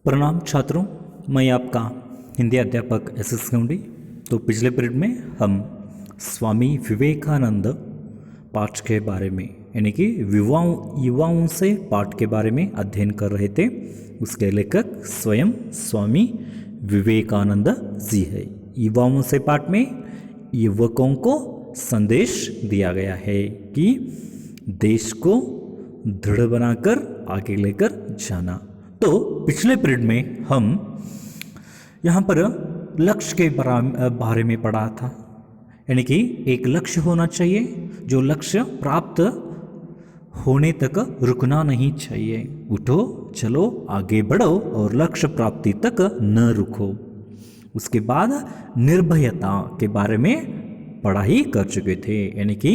प्रणाम छात्रों, मैं आपका हिंदी अध्यापक एस गौंडी। तो पिछले पीरियड में हम स्वामी विवेकानंद पाठ के बारे में यानी कि युवाओं से पाठ के बारे में अध्ययन कर रहे थे। उसके लेखक स्वयं स्वामी विवेकानंद जी है। युवाओं से पाठ में युवकों को संदेश दिया गया है कि देश को दृढ़ बनाकर आगे लेकर जाना। तो पिछले पीरियड में हम यहाँ पर लक्ष्य के बारे में पढ़ा था, यानी कि एक लक्ष्य होना चाहिए, जो लक्ष्य प्राप्त होने तक रुकना नहीं चाहिए। उठो चलो आगे बढ़ो और लक्ष्य प्राप्ति तक न रुको। उसके बाद निर्भयता के बारे में पढ़ाई कर चुके थे, यानी कि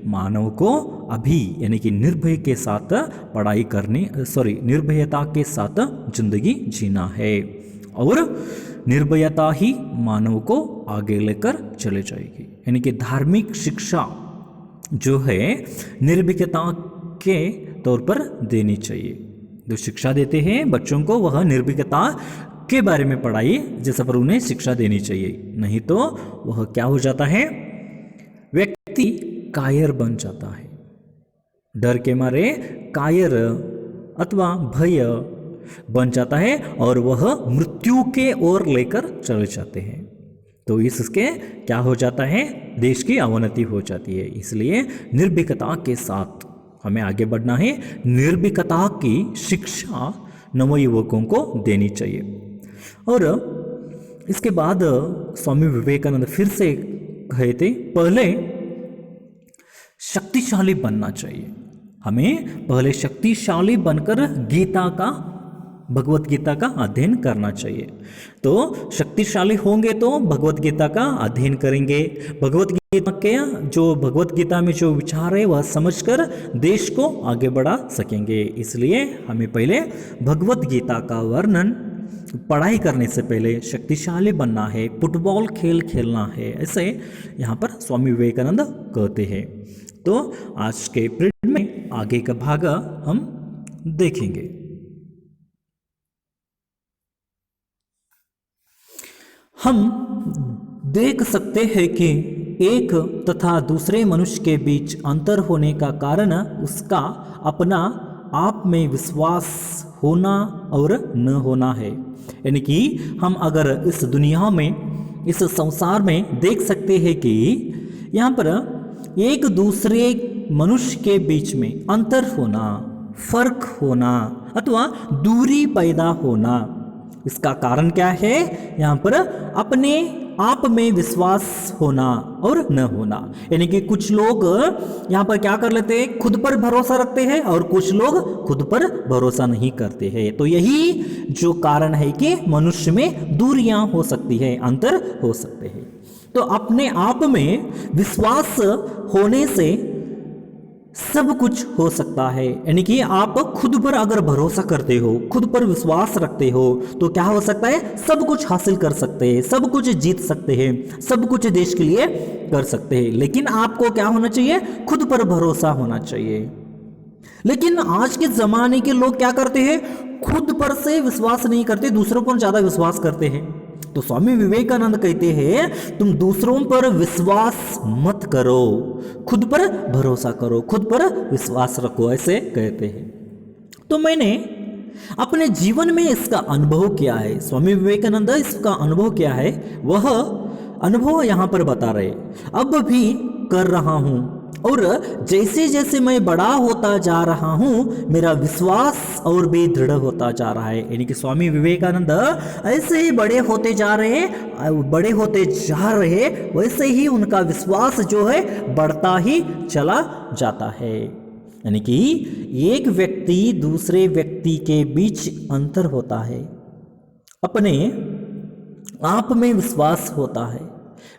मानव को अभी यानी कि निर्भय के साथ निर्भयता के साथ जिंदगी जीना है और निर्भयता ही मानव को आगे लेकर चले जाएगी। यानी कि धार्मिक शिक्षा जो है निर्भीकता के तौर पर देनी चाहिए। जो शिक्षा देते हैं बच्चों को वह निर्भीकता के बारे में पढ़ाई जैसा पर उन्हें शिक्षा देनी चाहिए, नहीं तो वह क्या हो जाता है, व्यक्ति कायर बन जाता है। डर के मारे कायर अथवा भय बन जाता है और वह मृत्यु के ओर लेकर चले जाते हैं। तो इसके क्या हो जाता है, देश की अवनति हो जाती है। इसलिए निर्भीकता के साथ हमें आगे बढ़ना है। निर्भीकता की शिक्षा नवयुवकों को देनी चाहिए। और इसके बाद स्वामी विवेकानंद फिर से कहे थे, पहले शक्तिशाली बनना चाहिए। हमें पहले शक्तिशाली बनकर भगवत गीता का अध्ययन करना चाहिए। तो शक्तिशाली होंगे तो भगवत गीता का अध्ययन करेंगे। भगवत गीता में जो विचार है वह समझकर देश को आगे बढ़ा सकेंगे। इसलिए हमें पहले भगवत गीता का वर्णन पढ़ाई करने से पहले शक्तिशाली बनना है, फुटबॉल खेल खेलना है, ऐसे यहाँ पर स्वामी विवेकानंद कहते हैं। तो आज के पीरियड में आगे का भाग हम देखेंगे। हम देख सकते हैं कि एक तथा दूसरे मनुष्य के बीच अंतर होने का कारण उसका अपना आप में विश्वास होना और न होना है। यानी कि हम अगर इस दुनिया में, इस संसार में देख सकते हैं कि यहाँ पर एक दूसरे मनुष्य के बीच में अंतर होना, फर्क होना अथवा दूरी पैदा होना, इसका कारण क्या है, यहाँ पर अपने आप में विश्वास होना और न होना। यानी कि कुछ लोग यहाँ पर क्या कर लेते हैं, खुद पर भरोसा रखते हैं और कुछ लोग खुद पर भरोसा नहीं करते हैं। तो यही जो कारण है कि मनुष्य में दूरियां हो सकती है, अंतर हो सकते हैं। तो अपने आप में विश्वास होने से सब कुछ हो सकता है। यानी कि आप खुद पर अगर भरोसा करते हो, खुद पर विश्वास रखते हो, तो क्या हो सकता है, सब कुछ हासिल कर सकते हैं, सब कुछ जीत सकते हैं, सब कुछ देश के लिए कर सकते हैं। लेकिन आपको क्या होना चाहिए, खुद पर भरोसा होना चाहिए। लेकिन आज के जमाने के लोग क्या करते हैं, खुद पर से विश्वास नहीं करते, दूसरों पर ज्यादा विश्वास करते हैं। तो स्वामी विवेकानंद कहते हैं, तुम दूसरों पर विश्वास मत करो, खुद पर भरोसा करो, खुद पर विश्वास रखो, ऐसे कहते हैं। तो मैंने अपने जीवन में इसका अनुभव किया है। स्वामी विवेकानंद इसका अनुभव किया है, वह अनुभव यहाँ पर बता रहे, अब भी कर रहा हूँ और जैसे जैसे मैं बड़ा होता जा रहा हूँ मेरा विश्वास और भी दृढ़ होता जा रहा है। यानी कि स्वामी विवेकानंद ऐसे ही बड़े होते जा रहे वैसे ही उनका विश्वास जो है बढ़ता ही चला जाता है। यानी कि एक व्यक्ति दूसरे व्यक्ति के बीच अंतर होता है, अपने आप में विश्वास होता है,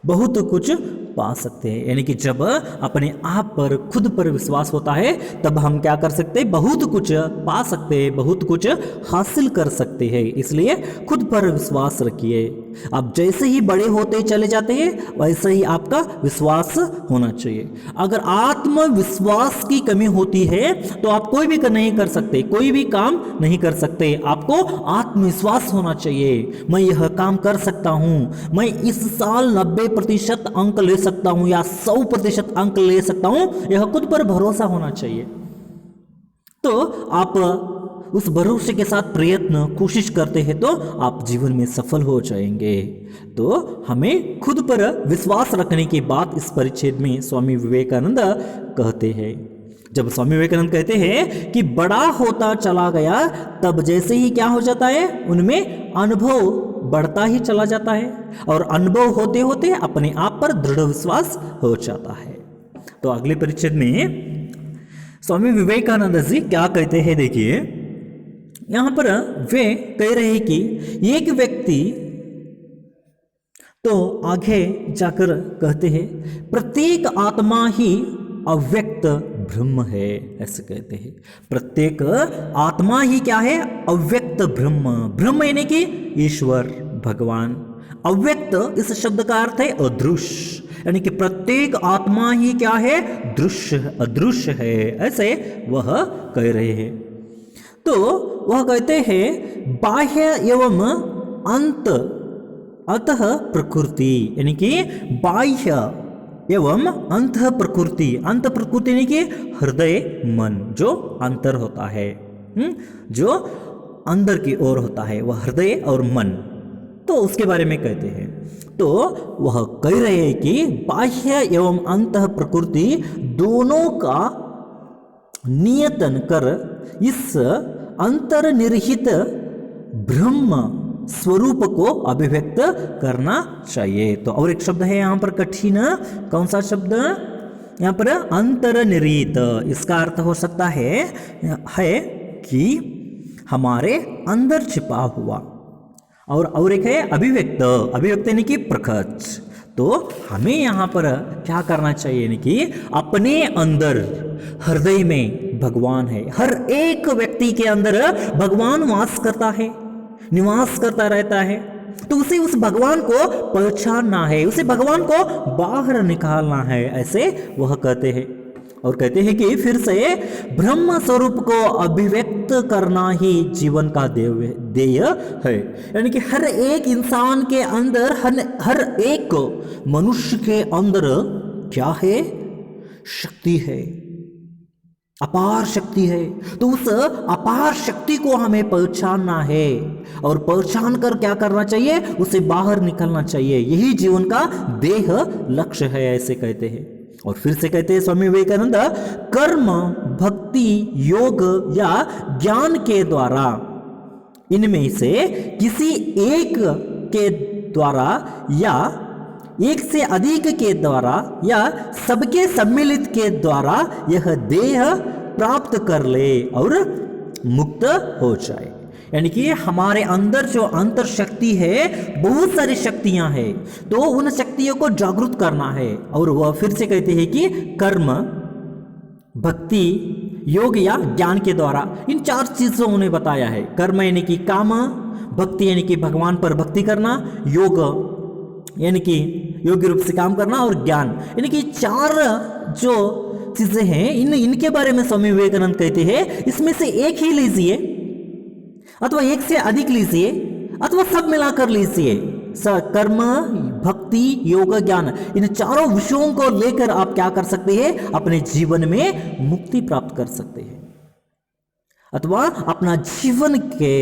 बहुत कुछ पा सकते हैं। यानी कि जब अपने आप पर, खुद पर विश्वास होता है तब हम क्या कर सकते हैं, बहुत कुछ पा सकते हैं, बहुत कुछ हासिल कर सकते हैं। इसलिए खुद पर विश्वास रखिए, आप जैसे ही बड़े होते चले जाते हैं वैसे ही आपका विश्वास होना चाहिए। अगर आत्मविश्वास की कमी होती है तो आप कोई भी नहीं कर सकते, कोई भी काम नहीं कर सकते। आपको आत्मविश्वास होना चाहिए, मैं यह काम कर सकता हूं, मैं इस साल 90% अंक ले सकता हूं या 100% अंक ले सकता हूं, यह खुद पर भरोसा होना चाहिए। तो आप उस भरोसे के साथ प्रयत्न कोशिश करते हैं तो आप जीवन में सफल हो जाएंगे। तो हमें खुद पर विश्वास रखने की बात इस परिच्छेद में स्वामी विवेकानंद कहते हैं। जब स्वामी विवेकानंद कहते हैं कि बड़ा होता चला गया, तब जैसे ही क्या हो जाता है, उनमें अनुभव बढ़ता ही चला जाता है और अनुभव होते होते अपने आप पर दृढ़ विश्वास हो जाता है। तो अगले परिच्छेद में स्वामी विवेकानंद जी क्या कहते हैं, देखिए यहां पर वे कह रहे हैं कि एक व्यक्ति तो आगे जाकर कहते हैं प्रत्येक आत्मा ही अव्यक्त ब्रह्म है, ऐसे कहते हैं। प्रत्येक आत्मा ही क्या है, अव्यक्त ब्रह्म। ब्रह्म यानी कि ईश्वर, भगवान। अव्यक्त इस शब्द का अर्थ है अदृश्य, यानी कि प्रत्येक आत्मा ही क्या है, दृश्य अदृश्य है, ऐसे वह कह रहे हैं। तो वह कहते हैं बाह्य एवं अंत अतः प्रकृति, यानी कि बाह्य एवं अंत प्रकृति। अंत प्रकृति यानी कि हृदय मन, जो अंतर होता है, जो अंदर की ओर होता है, वह हृदय और मन। तो उसके बारे में कहते हैं। तो वह कह रहे हैं कि बाह्य एवं अंत प्रकृति दोनों का नियतन कर इस अंतर्निहित ब्रह्म स्वरूप को अभिव्यक्त करना चाहिए। तो और एक शब्द है यहां पर कठिन, कौन सा शब्द, यहां पर अंतर्निहित। इसका अर्थ हो सकता है कि हमारे अंदर छिपा हुआ, और एक है अभिव्यक्त। अभिव्यक्त यानी कि प्रकट। तो हमें यहाँ पर क्या करना चाहिए, यानी कि अपने अंदर हृदय में भगवान है। हर एक व्यक्ति के अंदर भगवान वास करता है, निवास करता रहता है। तो उसे उस भगवान को पहचानना है, उसे भगवान को बाहर निकालना है, ऐसे वह कहते हैं। और कहते हैं कि फिर से ब्रह्म स्वरूप को अभिव्यक्त करना ही जीवन का ध्येय है। यानी कि हर एक इंसान के अंदर, हर एक मनुष्य के अंदर क्या है, शक्ति है, अपार शक्ति है। तो उस अपार शक्ति को हमें पहचानना है और पहचान कर क्या करना चाहिए, उसे बाहर निकलना चाहिए। यही जीवन का ध्येय लक्ष्य है, ऐसे कहते हैं। और फिर से कहते हैं स्वामी विवेकानंद, कर्म, भक्ति, योग या ज्ञान के द्वारा, इनमें से किसी एक के द्वारा या एक से अधिक के द्वारा या सबके सम्मिलित के द्वारा यह देह प्राप्त कर ले और मुक्त हो जाए। यानी कि हमारे अंदर जो अंतर शक्ति है, बहुत सारी शक्तियां हैं, तो उन शक्तियों को जागृत करना है। और वह फिर से कहते हैं कि कर्म, भक्ति, योग या ज्ञान के द्वारा, इन 4 चीजों उन्हें बताया है। कर्म यानी कि काम, भक्ति यानी कि भगवान पर भक्ति करना, योग यानी कि योग्य रूप से काम करना, और ज्ञान यानी कि 4 जो चीजें हैं, इनके बारे में स्वामी विवेकानंद कहते हैं इसमें से एक ही लीजिए, अथवा एक से अधिक लीजिए, अथवा सब मिलाकर लीजिए। कर्म, भक्ति, योग, ज्ञान, इन 4 विषयों को लेकर आप क्या कर सकते हैं, अपने जीवन में मुक्ति प्राप्त कर सकते हैं, अथवा अपना जीवन के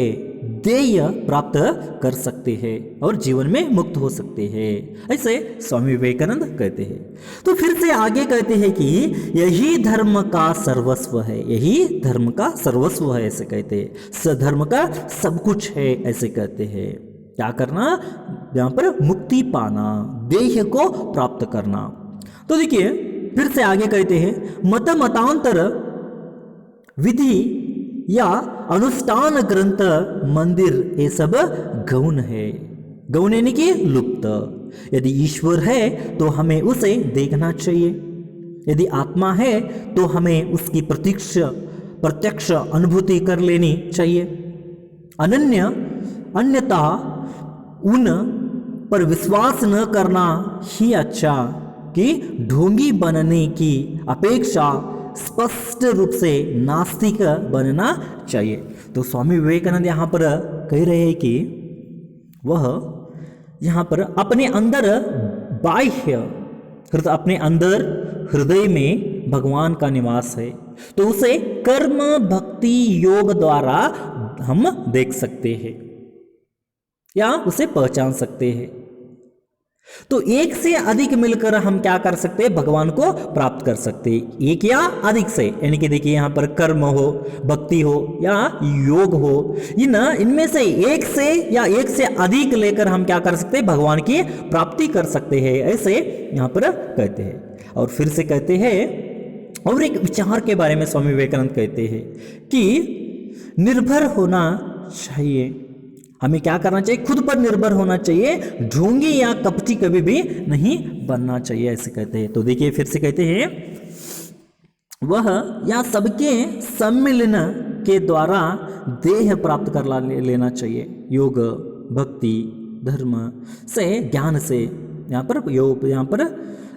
ध्येय प्राप्त कर सकते हैं और जीवन में मुक्त हो सकते हैं, ऐसे स्वामी विवेकानंद कहते हैं। तो फिर से आगे कहते हैं कि यही धर्म का सर्वस्व है, यही धर्म का सर्वस्व है, ऐसे कहते हैं। सधर्म का सब कुछ है, ऐसे कहते हैं। क्या करना, यहाँ पर मुक्ति पाना, ध्येय को प्राप्त करना। तो देखिए फिर से आगे कहते हैं, मत मतांतर, विधि या अनुष्ठान, ग्रंथ, मंदिर, ये सब गौण है। गौण यानी कि लुप्त। यदि ईश्वर है तो हमें उसे देखना चाहिए, यदि आत्मा है तो हमें उसकी प्रत्यक्ष अनुभूति कर लेनी चाहिए। अन्यथा उन पर विश्वास न करना ही अच्छा कि ढोंगी बनने की अपेक्षा स्पष्ट रूप से नास्तिक बनना चाहिए। तो स्वामी विवेकानंद यहाँ पर कह रहे हैं कि वह यहाँ पर अपने अंदर बाह्य अपने अंदर हृदय में भगवान का निवास है, तो उसे कर्म भक्ति योग द्वारा हम देख सकते हैं या उसे पहचान सकते हैं। तो एक से अधिक मिलकर हम क्या कर सकते हैं, भगवान को प्राप्त कर सकते हैं, एक या अधिक से, यानी कि देखिए यहाँ पर कर्म हो, भक्ति हो या योग हो, इनमें से एक से या एक से अधिक लेकर हम क्या कर सकते हैं, भगवान की प्राप्ति कर सकते हैं, ऐसे यहाँ पर कहते हैं। और फिर से कहते हैं, और एक विचार के बारे में स्वामी विवेकानंद कहते हैं कि निर्भर होना चाहिए, हमें क्या करना चाहिए, खुद पर निर्भर होना चाहिए, ढोंगी या कपटी कभी भी नहीं बनना चाहिए, ऐसे कहते हैं। तो देखिए फिर से कहते हैं, वह या सबके सम्मिलन के द्वारा देह प्राप्त कर लेना चाहिए, योग भक्ति धर्म से ज्ञान से, यहाँ पर योग, यहाँ पर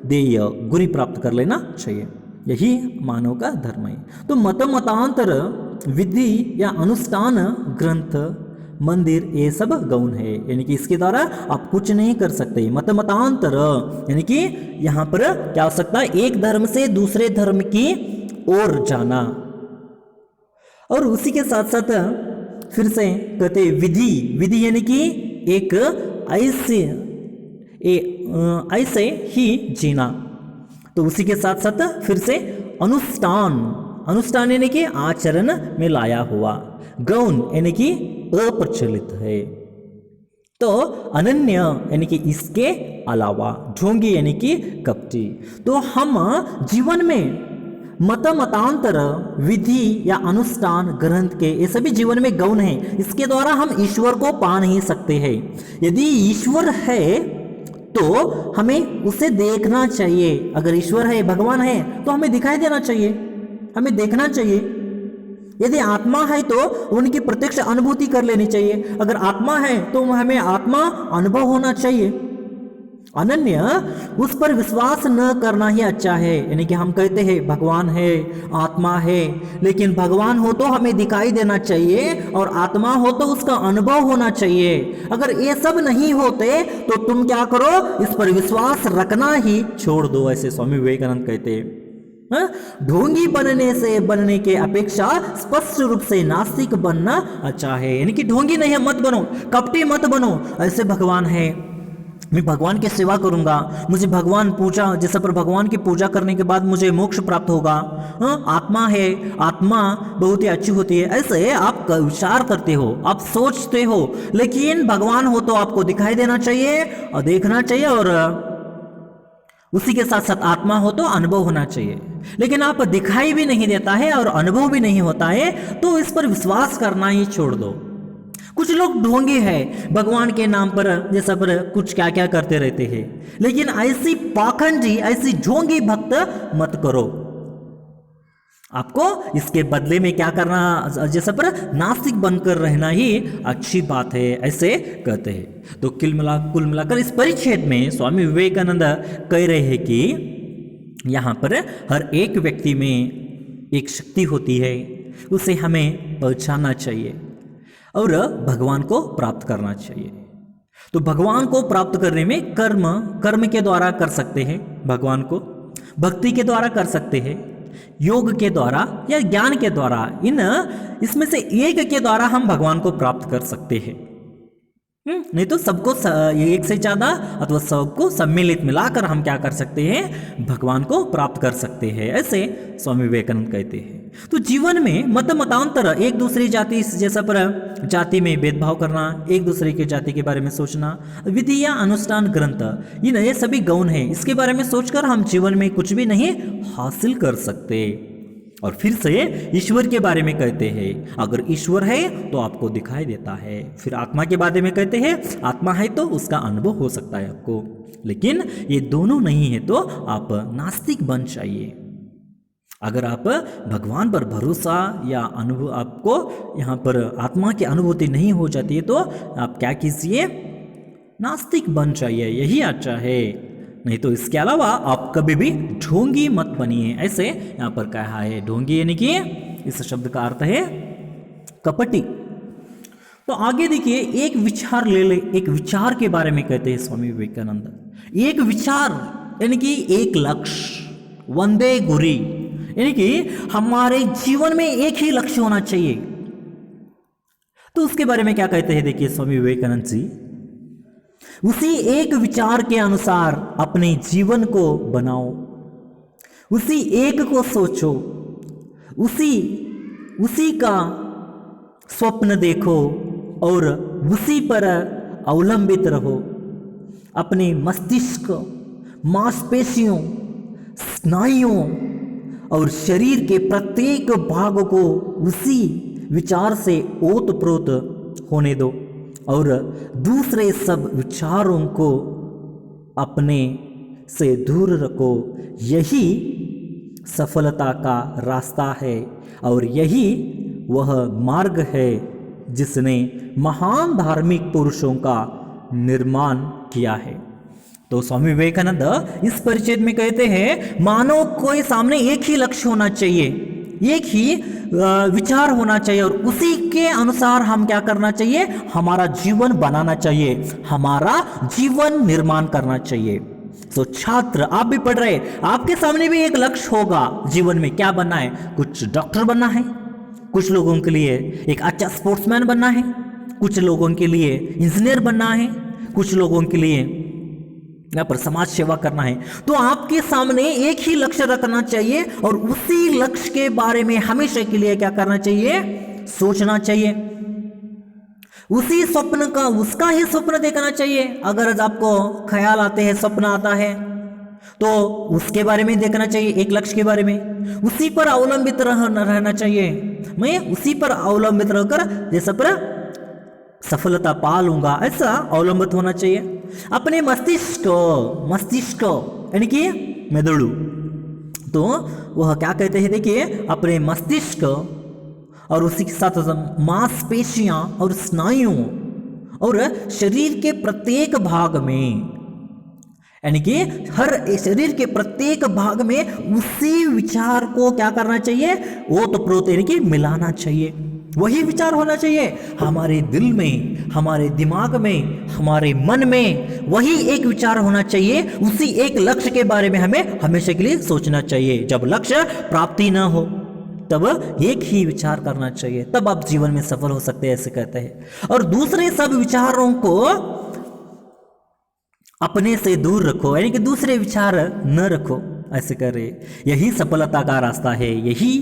देय गुणी प्राप्त कर लेना चाहिए, यही मानव का धर्म है। तो मतांतर विधि या अनुष्ठान ग्रंथ मंदिर ये सब गौण है, यानी कि इसके द्वारा आप कुछ नहीं कर सकते। मतांतर यानी कि यहाँ पर क्या हो सकता है, एक धर्म से दूसरे धर्म की ओर जाना। और उसी के साथ साथ फिर से कहते विधि यानी कि एक ऐसे ही जीना। तो उसी के साथ साथ फिर से अनुष्ठान यानी कि आचरण में लाया हुआ, गौण यानी कि अप्रचलित है, तो अनन्य यानी कि इसके अलावा, ढोंगी यानी कि कपटी। तो हम जीवन में मतांतर विधि या अनुष्ठान ग्रंथ के ये सभी जीवन में गौण है, इसके द्वारा हम ईश्वर को पा नहीं सकते हैं। यदि ईश्वर है तो हमें उसे देखना चाहिए, अगर ईश्वर है, भगवान है, तो हमें दिखाई देना चाहिए, हमें देखना चाहिए। यदि आत्मा है तो उनकी प्रत्यक्ष अनुभूति कर लेनी चाहिए, अगर आत्मा है तो हमें आत्मा अनुभव होना चाहिए। अनन्य उस पर विश्वास न करना ही अच्छा है, यानी कि हम कहते हैं भगवान है, आत्मा है, लेकिन भगवान हो तो हमें दिखाई देना चाहिए और आत्मा हो तो उसका अनुभव होना चाहिए। अगर ये सब नहीं होते तो तुम क्या करो, इस पर विश्वास रखना ही छोड़ दो, ऐसे स्वामी विवेकानंद कहते हैं। ढोंगी बनने के अपेक्षा स्पष्ट रूप से नास्तिक बनना अच्छा है, यानी कि ढोंगी नहीं मत बनो, कपटी मत बनो, ऐसे भगवान है, मैं भगवान की सेवा करूंगा, मुझे भगवान पूजा, जैसे पर भगवान की पूजा करने के बाद मुझे मोक्ष प्राप्त होगा, आत्मा है, आत्मा बहुत ही अच्छी होती है, ऐसे आप विचार करते हो, आप सोचते हो, लेकिन भगवान हो तो आपको दिखाई देना चाहिए और देखना चाहिए, और उसी के साथ साथ आत्मा हो तो अनुभव होना चाहिए। लेकिन आप दिखाई भी नहीं देता है और अनुभव भी नहीं होता है, तो इस पर विश्वास करना ही छोड़ दो। कुछ लोग ढोंगे हैं, भगवान के नाम पर जैसा पर कुछ क्या क्या करते रहते हैं, लेकिन ऐसी पाखंडी, ऐसी ढोंगी भक्त मत करो। आपको इसके बदले में क्या करना, जैसा पर नास्तिक बनकर रहना ही अच्छी बात है, ऐसे कहते हैं। तो कुल मिलाकर इस परिच्छेद में स्वामी विवेकानंद कह रहे हैं कि यहाँ पर हर एक व्यक्ति में एक शक्ति होती है, उसे हमें पहचानना चाहिए और भगवान को प्राप्त करना चाहिए। तो भगवान को प्राप्त करने में कर्म के द्वारा कर सकते हैं, भगवान को भक्ति के द्वारा कर सकते हैं, योग के द्वारा या ज्ञान के द्वारा, इसमें से एक के द्वारा हम भगवान को प्राप्त कर सकते हैं। नहीं तो सबको एक से ज्यादा अथवा सबको सम्मिलित मिलाकर हम क्या कर सकते हैं, भगवान को प्राप्त कर सकते हैं, ऐसे स्वामी विवेकानंद कहते हैं। तो जीवन में मतांतर, एक दूसरी जाति जैसा पर जाति में भेदभाव करना, एक दूसरे की जाति के बारे में सोचना, विधि या अनुष्ठान ग्रंथ, ये सभी गौण है, इसके बारे में सोचकर हम जीवन में कुछ भी नहीं हासिल कर सकते। और फिर से ईश्वर के बारे में कहते हैं, अगर ईश्वर है तो आपको दिखाई देता है। फिर आत्मा के बारे में कहते हैं, आत्मा है तो उसका अनुभव हो सकता है आपको, लेकिन ये दोनों नहीं है तो आप नास्तिक बन जाइए। अगर आप भगवान पर भरोसा या अनुभव, आपको यहाँ पर आत्मा की अनुभूति नहीं हो जाती है, तो आप क्या कीजिए, नास्तिक बन जाइए, यही अच्छा है। नहीं तो इसके अलावा आप कभी भी ढोंगी मत बनिए। ऐसे यहाँ पर कहा है ढोंगी, यानी कि इस शब्द का अर्थ है कपटी। तो आगे देखिए, एक विचार ले ले, एक विचार के बारे में कहते हैं स्वामी विवेकानंद। एक विचार यानी कि एक लक्ष्य, वंदे गुरी, यानी कि हमारे जीवन में एक ही लक्ष्य होना चाहिए। तो उसके बारे में क्या कहते हैं, देखिए स्वामी विवेकानंद जी, उसी एक विचार के अनुसार अपने जीवन को बनाओ, उसी एक को सोचो, उसी का स्वप्न देखो और उसी पर अवलंबित रहो। अपने मस्तिष्क, मांसपेशियों, स्नायुओं और शरीर के प्रत्येक भाग को उसी विचार से ओतप्रोत होने दो और दूसरे सब विचारों को अपने से दूर रखो। यही सफलता का रास्ता है और यही वह मार्ग है जिसने महान धार्मिक पुरुषों का निर्माण किया है। तो स्वामी विवेकानंद इस परिचय में कहते हैं, मानव के सामने एक ही लक्ष्य होना चाहिए, एक ही विचार होना चाहिए और उसी के अनुसार हम क्या करना चाहिए, हमारा जीवन बनाना चाहिए, हमारा जीवन निर्माण करना चाहिए। तो छात्र, आप भी पढ़ रहे, आपके सामने भी एक लक्ष्य होगा जीवन में, क्या बनना है, कुछ डॉक्टर बनना है, कुछ लोगों के लिए एक अच्छा स्पोर्ट्समैन बनना है, कुछ लोगों के लिए इंजीनियर बनना है, कुछ लोगों के लिए यहाँ पर समाज सेवा करना है। तो आपके सामने एक ही लक्ष्य रखना चाहिए और उसी लक्ष्य के बारे में हमेशा के लिए क्या करना चाहिए, सोचना चाहिए। उसी स्वप्न का, उसका ही स्वप्न देखना चाहिए। अगर आपको ख्याल आते हैं, स्वप्न आता है, तो उसके बारे में देखना चाहिए, एक लक्ष्य के बारे में उसी पर अवलंबित रहना चाहिए। मैं उसी पर अवलंबित रहकर जैसा पर सफलता पा लूंगा, ऐसा अवलंबित होना चाहिए। अपने मस्तिष्क यानी कि मेदड़ू, तो वह क्या कहते हैं, देखिए अपने मस्तिष्क और उसी के साथ मांसपेशियां और स्नायुओं और शरीर के प्रत्येक भाग में, यानी कि हर शरीर के प्रत्येक भाग में उसी विचार को क्या करना चाहिए, ओतप्रोत यानी कि मिलाना चाहिए। वही विचार होना चाहिए हमारे दिल में, हमारे दिमाग में, हमारे मन में, वही एक विचार होना चाहिए। उसी एक लक्ष्य के बारे में हमें हमेशा के लिए सोचना चाहिए। जब लक्ष्य प्राप्ति ना हो तब एक ही विचार करना चाहिए, तब आप जीवन में सफल हो सकते हैं, ऐसे कहते हैं। और दूसरे सब विचारों को अपने से दूर रखो, यानी कि दूसरे विचार न रखो, ऐसे कर रहे। यही सफलता का रास्ता है, यही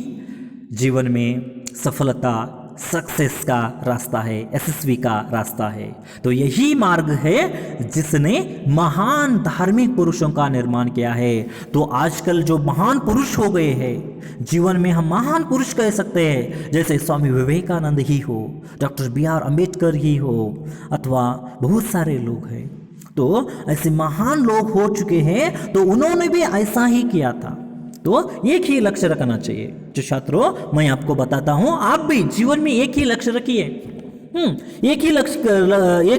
जीवन में सफलता, सक्सेस का रास्ता है, यशस्वी का रास्ता है। तो यही मार्ग है जिसने महान धार्मिक पुरुषों का निर्माण किया है। तो आजकल जो महान पुरुष हो गए हैं जीवन में, हम महान पुरुष कह सकते हैं, जैसे स्वामी विवेकानंद ही हो, डॉक्टर BR अम्बेडकर ही हो, अथवा बहुत सारे लोग हैं। तो ऐसे महान लोग हो चुके हैं, तो उन्होंने भी ऐसा ही किया था। तो एक ही लक्ष्य रखना चाहिए। जो छात्रों, मैं आपको बताता हूं, आप भी जीवन में एक ही लक्ष्य रखिए। एक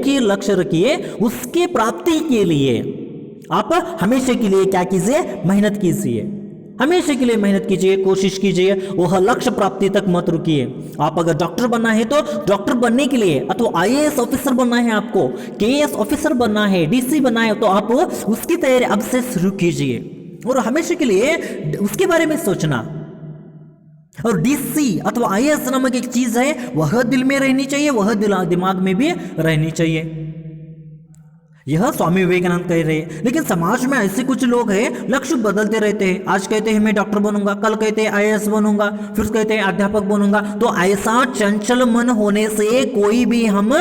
ही लक्ष्य रखिए। उसके प्राप्ति के लिए आप हमेशा के लिए क्या कीजिए, मेहनत कीजिए, हमेशा के लिए मेहनत कीजिए, कोशिश कीजिए, वह लक्ष्य प्राप्ति तक मत रुकिए। आप अगर डॉक्टर बनना है तो डॉक्टर बनने के लिए, अथवा IAS ऑफिसर बनना है, आपको KS ऑफिसर बनना है, DC बनना है, तो आप उसकी तैयारी अब से शुरू कीजिए और हमेशा के लिए उसके बारे में सोचना। और DC अथवा IAS नामक एक चीज है, वह दिल में रहनी चाहिए, वह दिमाग में भी रहनी चाहिए। यह स्वामी विवेकानंद कह रहे हैं। लेकिन समाज में ऐसे कुछ लोग हैं, लक्ष्य बदलते रहते हैं। आज कहते हैं मैं डॉक्टर बनूंगा, कल कहते हैं IAS बनूंगा, फिर कहते हैं अध्यापक बनूंगा। तो ऐसा चंचल मन होने से कोई भी हम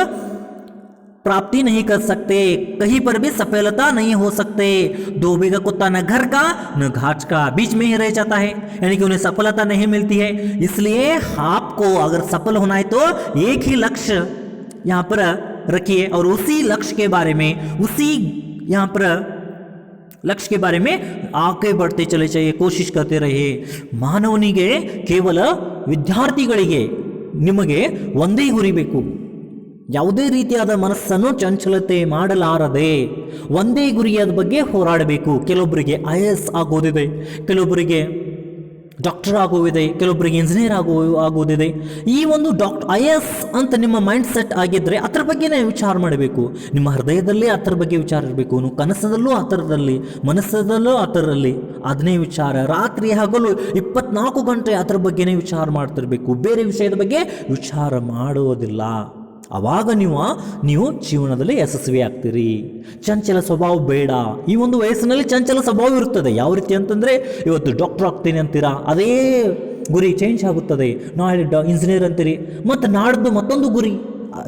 प्राप्ति नहीं कर सकते, कहीं पर भी सफलता नहीं हो सकते। दो बिगा कुत्ता न घर का न घाट का, बीच में ही रह जाता है, यानी कि उन्हें सफलता नहीं मिलती है। इसलिए आपको अगर सफल होना है तो एक ही लक्ष्य यहाँ पर रखिए और उसी लक्ष्य के बारे में, उसी यहाँ पर लक्ष्य के बारे में आगे बढ़ते चले जाइए, कोशिश करते रहिए। ಮಾನವನಿಗೆ ಕೇವಲ ವಿದ್ಯಾರ್ಥಿಗಳಿಗೆ ನಿಮಗೆ ಒಂದೇ ಗುರಿ ಬೇಕು, ಯಾವುದೇ ರೀತಿಯಾದ ಮನಸ್ಸನ್ನು ಚಂಚಲತೆ ಮಾಡಲಾರದೆ ಒಂದೇ ಗುರಿಯ ಬಗ್ಗೆ ಹೋರಾಡಬೇಕು. ಕೆಲವೊಬ್ಬರಿಗೆ IAS ಆಗೋದಿದೆ, ಕೆಲವೊಬ್ಬರಿಗೆ ಡಾಕ್ಟರ್ ಆಗುವುದಿದೆ, ಕೆಲವೊಬ್ಬರಿಗೆ ಇಂಜಿನಿಯರ್ ಆಗುವುದಿದೆ. ಈ ಒಂದು IAS ಅಂತ ನಿಮ್ಮ ಮೈಂಡ್ ಸೆಟ್ ಆಗಿದ್ದರೆ ಅದರ ಬಗ್ಗೆನೇ ವಿಚಾರ ಮಾಡಬೇಕು. ನಿಮ್ಮ ಹೃದಯದಲ್ಲೇ ಅದರ ಬಗ್ಗೆ ವಿಚಾರ ಇರಬೇಕು. ನೀವು ಕನಸದಲ್ಲೂ ಆ ಥರದಲ್ಲಿ, ಮನಸ್ಸದಲ್ಲೂ ಆ ಥರದಲ್ಲಿ ಅದನ್ನೇ ವಿಚಾರ. ರಾತ್ರಿ ಹಗಲು 24 ಗಂಟೆ ಅದರ ಬಗ್ಗೆನೇ ವಿಚಾರ ಮಾಡ್ತಿರ್ಬೇಕು. ಬೇರೆ ವಿಷಯದ ಬಗ್ಗೆ ವಿಚಾರ ಮಾಡುವುದಿಲ್ಲ. ಆವಾಗ ನೀವು ಜೀವನದಲ್ಲಿ ಯಶಸ್ವಿ ಆಗ್ತೀರಿ. ಚಂಚಲ ಸ್ವಭಾವ ಬೇಡ. ಈ ಒಂದು ವಯಸ್ಸಿನಲ್ಲಿ ಚಂಚಲ ಸ್ವಭಾವ ಇರುತ್ತದೆ. ಯಾವ ರೀತಿ ಅಂತಂದರೆ, ಇವತ್ತು ಡಾಕ್ಟರ್ ಆಗ್ತೀನಿ ಅಂತೀರಾ, ಅದೇ ಗುರಿ ಚೇಂಜ್ ಆಗುತ್ತದೆ. ನಾಳೆ ಇಂಜಿನಿಯರ್ ಅಂತೀರಿ, ಮತ್ತು ನಾಡ್ದು ಮತ್ತೊಂದು ಗುರಿ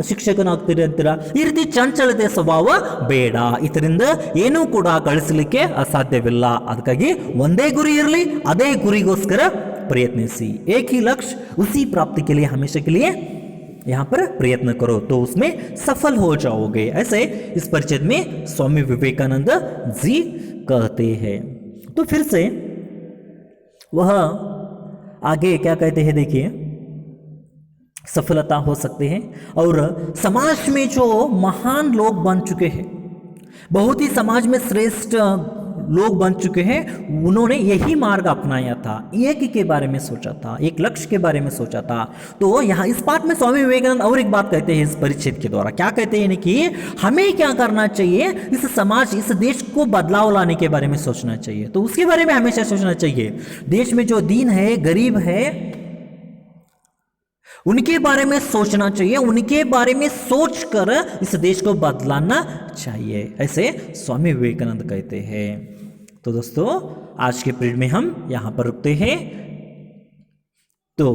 ಶಿಕ್ಷಕನಾಗ್ತೀರಿ ಅಂತೀರಾ. ಈ ರೀತಿ ಚಂಚಲತೆ ಸ್ವಭಾವ ಬೇಡ. ಇದರಿಂದ ಏನೂ ಕೂಡ ಗಳಿಸಲಿಕ್ಕೆ ಅಸಾಧ್ಯವಿಲ್ಲ. ಅದಕ್ಕಾಗಿ ಒಂದೇ ಗುರಿ ಇರಲಿ, ಅದೇ ಗುರಿಗೋಸ್ಕರ प्रयत्निसी। एक ही लक्ष्य उसी प्राप्ति के लिए हमेशा के लिए यहाँ पर प्रयत्न करो तो उसमें सफल हो जाओगे। ऐसे इस परिचय में स्वामी विवेकानंद जी कहते हैं। तो फिर से वह आगे क्या कहते हैं, देखिए, सफलता हो सकते हैं और समाज में जो महान लोग बन चुके हैं, बहुत ही समाज में श्रेष्ठ लोग बन चुके हैं, उन्होंने यही मार्ग अपनाया था, एक के बारे में सोचा था, एक लक्ष्य के बारे में सोचा था। तो यहाँ इस बात में स्वामी विवेकानंद और एक बात कहते हैं इस परिच्छेद के द्वारा, क्या कहते हैं कि हमें क्या करना चाहिए, इस समाज इस देश को बदलाव लाने के बारे में सोचना चाहिए। तो उसके बारे में हमेशा सोचना चाहिए। देश में जो दीन है, गरीब है, उनके बारे में सोचना चाहिए, उनके बारे में सोचकर इस देश को बदलाना चाहिए, ऐसे स्वामी विवेकानंद कहते हैं। तो दोस्तों आज के पीरियड में हम यहाँ पर रुकते हैं। तो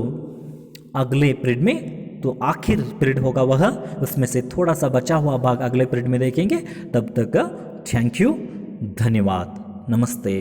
अगले पीरियड में, तो आखिर पीरियड होगा वह, उसमें से थोड़ा सा बचा हुआ भाग अगले पीरियड में देखेंगे। तब तक थैंक यू, धन्यवाद, नमस्ते।